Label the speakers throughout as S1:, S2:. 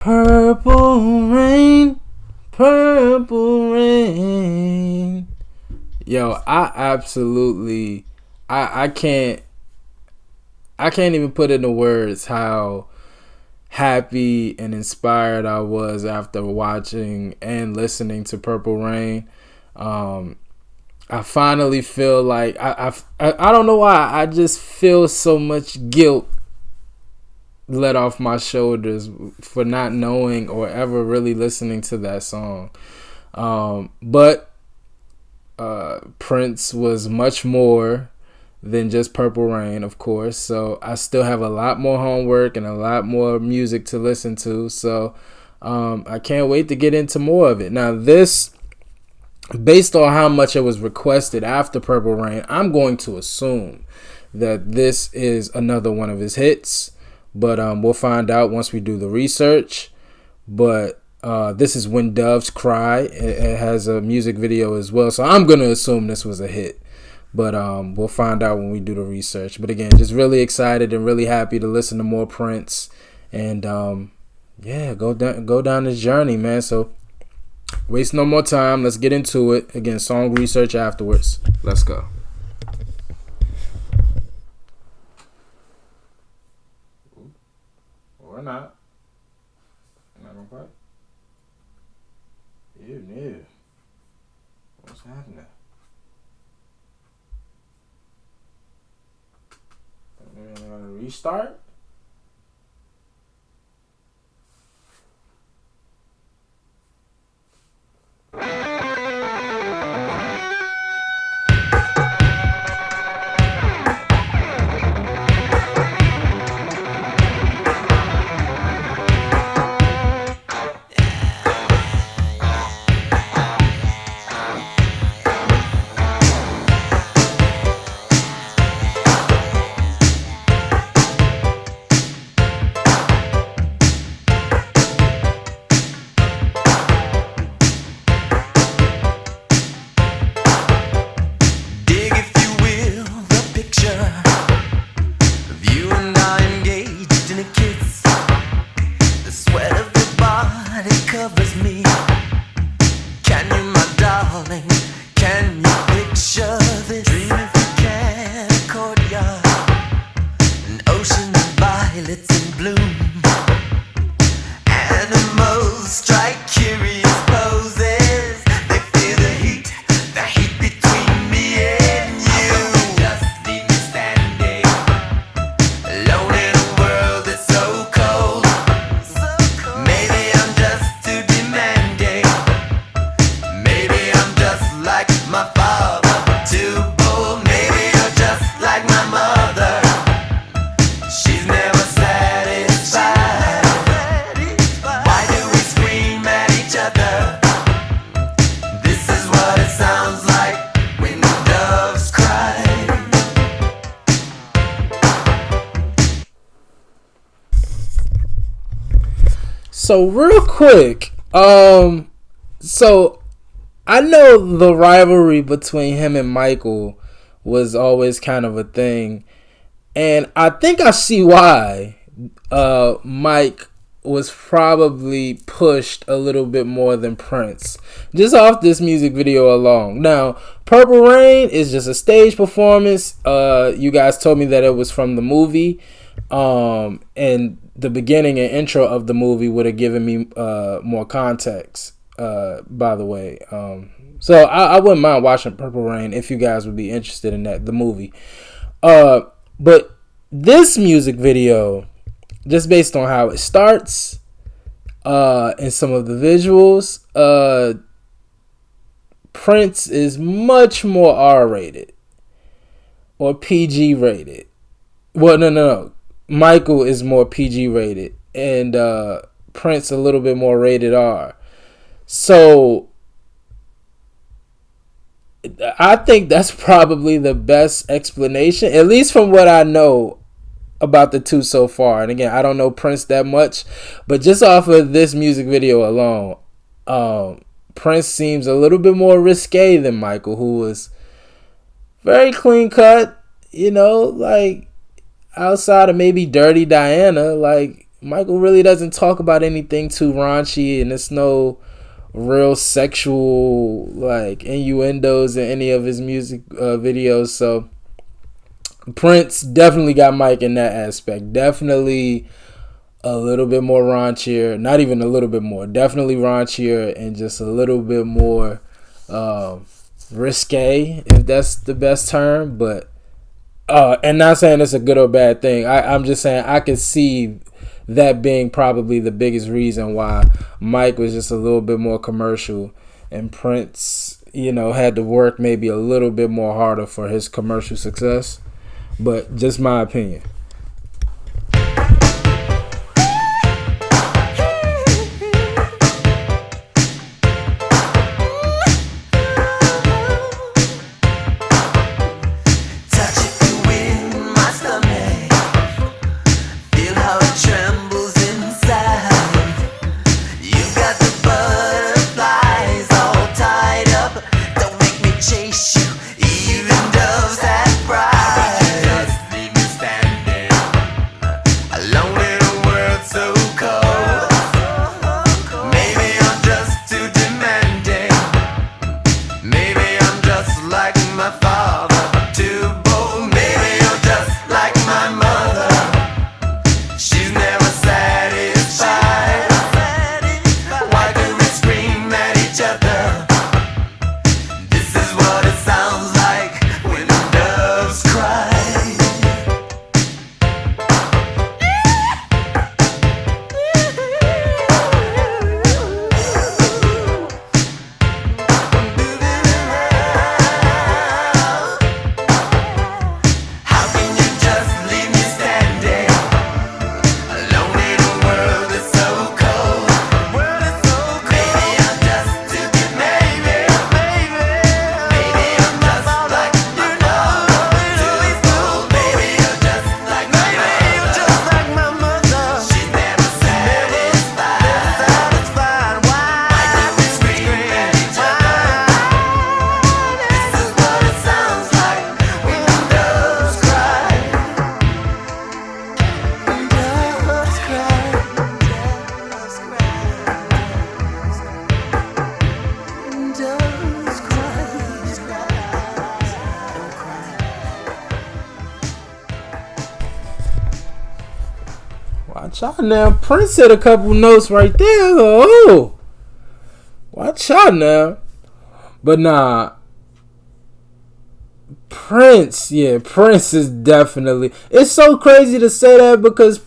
S1: Purple rain, purple rain. Yo, I can't even put into words how happy and inspired I was after watching and listening to Purple Rain. Um, I finally feel like I don't know why I just feel so much guilt let off my shoulders for not knowing or ever really listening to that song. But Prince was much more than just Purple Rain, of course. So I still have a lot more homework and a lot more music to listen to. So I can't wait to get into more of it. Now, this, based on how much it was requested after Purple Rain, I'm going to assume that this is another one of his hits. But we'll find out once we do the research. But this is When Doves Cry. It has a music video as well. So I'm going to assume this was a hit. But we'll find out when we do the research. But again, just really excited and really happy to listen to more Prince. And yeah, go down this journey, man. So waste no more time. Let's get into it. Again, song research afterwards. Let's go. Or not. Not gonna play. Ew. What's happening? Restart? So real quick, so I know the rivalry between him and Michael was always kind of a thing, and I think I see why Mike was probably pushed a little bit more than Prince, just off this music video alone. Now, Purple Rain is just a stage performance. You guys told me that it was from the movie, and the beginning and intro of the movie would have given me more context, by the way. So I wouldn't mind watching Purple Rain if you guys would be interested in that, the movie. But this music video, just based on how it starts and some of the visuals, Prince is much more R-rated or PG rated. Well, no. Michael is more PG rated, and Prince a little bit more rated R. So I think that's probably the best explanation, at least from what I know about the two so far. And again, I don't know Prince that much, but just off of this music video alone, Prince seems a little bit more risque than Michael, who was very clean cut, like outside of maybe Dirty Diana, like Michael really doesn't talk about anything too raunchy, and it's no real sexual like innuendos in any of his music videos. So Prince definitely got Mike in that aspect. Definitely a little bit more raunchier. Not even a little bit more. Definitely raunchier and just a little bit more risque, if that's the best term. But and not saying it's a good or bad thing. I'm just saying I could see that being probably the biggest reason why Mike was just a little bit more commercial and Prince, had to work maybe a little bit more harder for his commercial success. But just my opinion. Watch out now. Prince hit a couple notes right there. Oh, watch out now. But nah, Prince is definitely. It's so crazy to say that because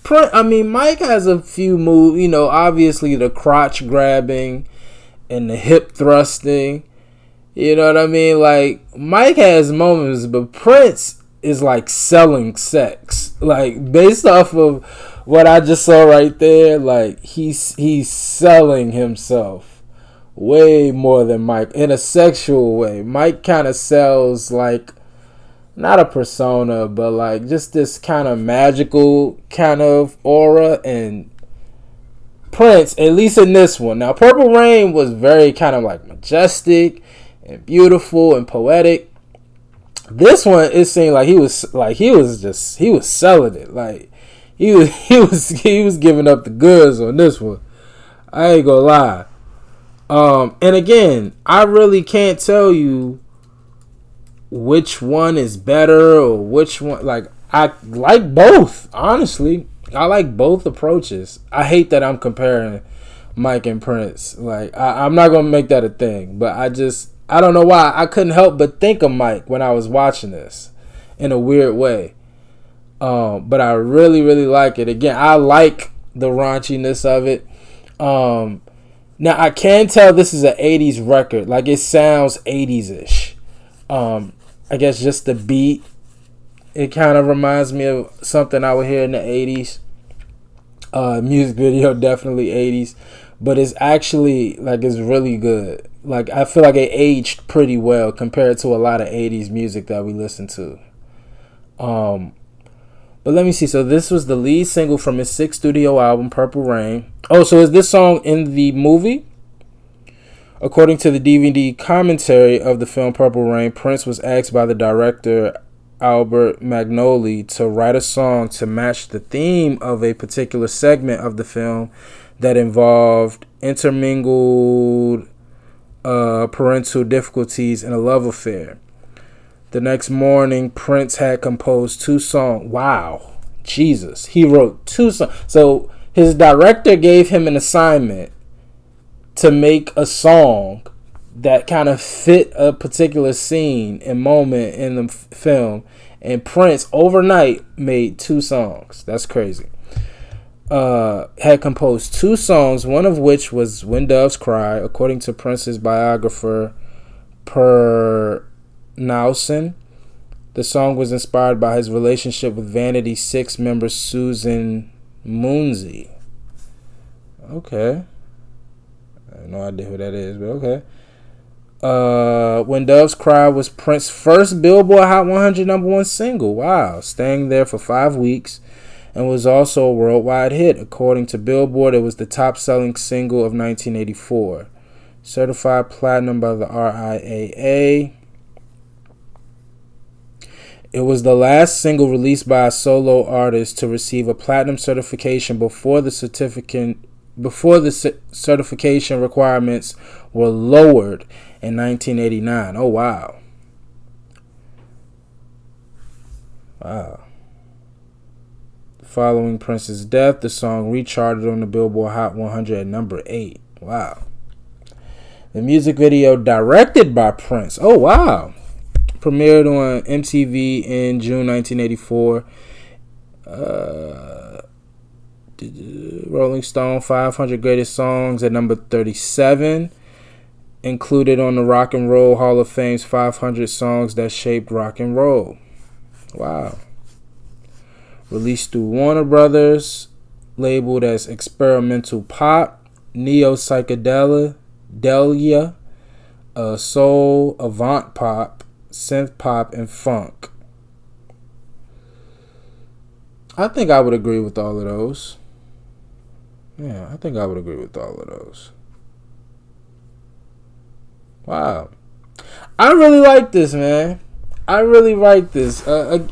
S1: Mike has a few moves. Obviously the crotch grabbing and the hip thrusting. You know what I mean? Like, Mike has moments, but Prince is like selling sex. Like, based off of what I just saw right there, like he's selling himself way more than Mike in a sexual way. Mike kind of sells like not a persona, but like just this kind of magical kind of aura, and Prince, at least in this one. Now, Purple Rain was very kind of like majestic and beautiful and poetic. This one, it seemed like he was selling it. Like he was giving up the goods on this one. I ain't gonna lie. And again, I really can't tell you which one is better or which one. Like, I like both, honestly. I like both approaches. I hate that I'm comparing Mike and Prince. Like, I'm not gonna make that a thing, but I don't know why. I couldn't help but think of Mike when I was watching this in a weird way. But I really, really like it. Again, I like the raunchiness of it. Now, I can tell this is an 80s record. Like, it sounds 80s-ish. I guess just the beat, it kind of reminds me of something I would hear in the 80s. Music video, definitely 80s. But it's actually, like, it's really good. Like, I feel like it aged pretty well compared to a lot of 80s music that we listen to. But let me see. So this was the lead single from his 6th studio album, Purple Rain. Oh, so is this song in the movie? According to the DVD commentary of the film Purple Rain, Prince was asked by the director Albert Magnoli to write a song to match the theme of a particular segment of the film that involved intermingled parental difficulties and a love affair. The next morning, Prince had composed 2 songs. Wow. Jesus. He wrote 2 songs. So his director gave him an assignment to make a song that kind of fit a particular scene and moment in the film. And Prince, overnight, made 2 songs. That's crazy. Had composed 2 songs, one of which was When Doves Cry, according to Prince's biographer, Per Nowson. The song was inspired by his relationship with Vanity 6 member Susan Moonsey. Okay. I have no idea who that is, but okay. When Doves Cry was Prince's first Billboard Hot 100 #1 single. Wow. Staying there for 5 weeks, and was also a worldwide hit. According to Billboard, it was the top-selling single of 1984. Certified platinum by the RIAA. It was the last single released by a solo artist to receive a platinum certification before the certification requirements were lowered in 1989. Oh, wow. Wow. Following Prince's death, the song recharted on the Billboard Hot 100 at number 8. Wow. The music video, directed by Prince. Oh, wow. Premiered on MTV in June 1984. Rolling Stone 500 Greatest Songs at number 37. Included on the Rock and Roll Hall of Fame's 500 Songs That Shaped Rock and Roll. Wow. Released through Warner Brothers. Labeled as experimental pop, neo-psychedelia, soul, avant pop, synth pop, and funk. I think I would agree with all of those. Yeah, I think I would agree with all of those. Wow. I really like this, man. I really like this.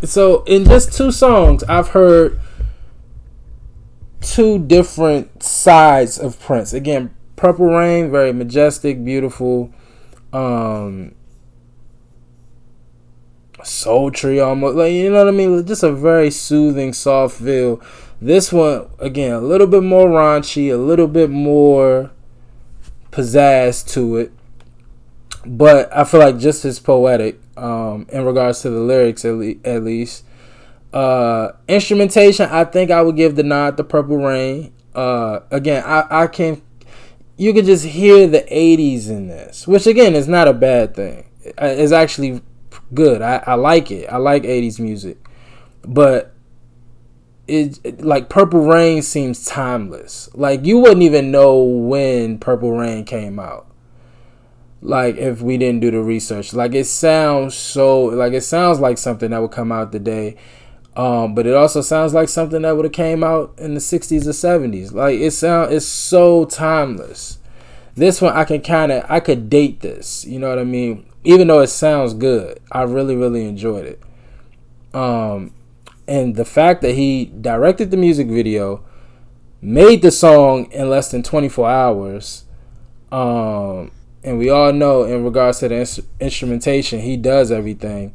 S1: So in just 2 songs, I've heard 2 different sides of Prince. Again, Purple Rain, very majestic, beautiful, sultry almost, like, you know what I mean, just a very soothing, soft feel. This one, again, a little bit more raunchy, a little bit more pizzazz to it, but I feel like just as poetic in regards to the lyrics, at least. Instrumentation, I think I would give the nod to Purple Rain. Again, you can just hear the 80s in this, which again is not a bad thing. It's actually good. I like it. I like 80s music, but it like Purple Rain seems timeless. Like you wouldn't even know when Purple Rain came out, like if we didn't do the research. Like it sounds like something that would come out today. But it also sounds like something that would have came out in the 60s or 70s. Like it's so timeless. This one I could date this. You know what I mean? Even though it sounds good, I really, really enjoyed it. And the fact that he directed the music video, made the song in less than 24 hours, and we all know in regards to the instrumentation, he does everything.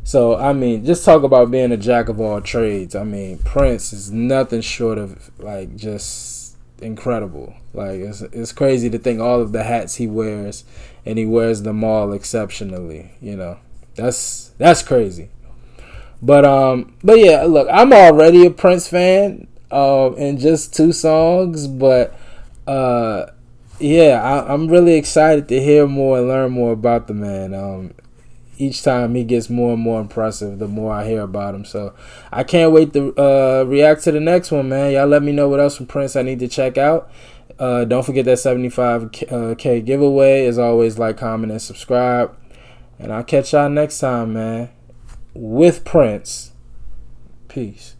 S1: So, I mean, just talk about being a jack of all trades. I mean, Prince is nothing short of, like, just incredible. Like, it's crazy to think all of the hats he wears, and he wears them all exceptionally, you know. That's crazy. But yeah, look, I'm already a Prince fan in just 2 songs, but yeah, I'm really excited to hear more and learn more about the man. Each time he gets more and more impressive, the more I hear about him. So I can't wait to react to the next one, man. Y'all let me know what else from Prince I need to check out. Don't forget that 75K giveaway. As always, like, comment, and subscribe. And I'll catch y'all next time, man. With Prince. Peace.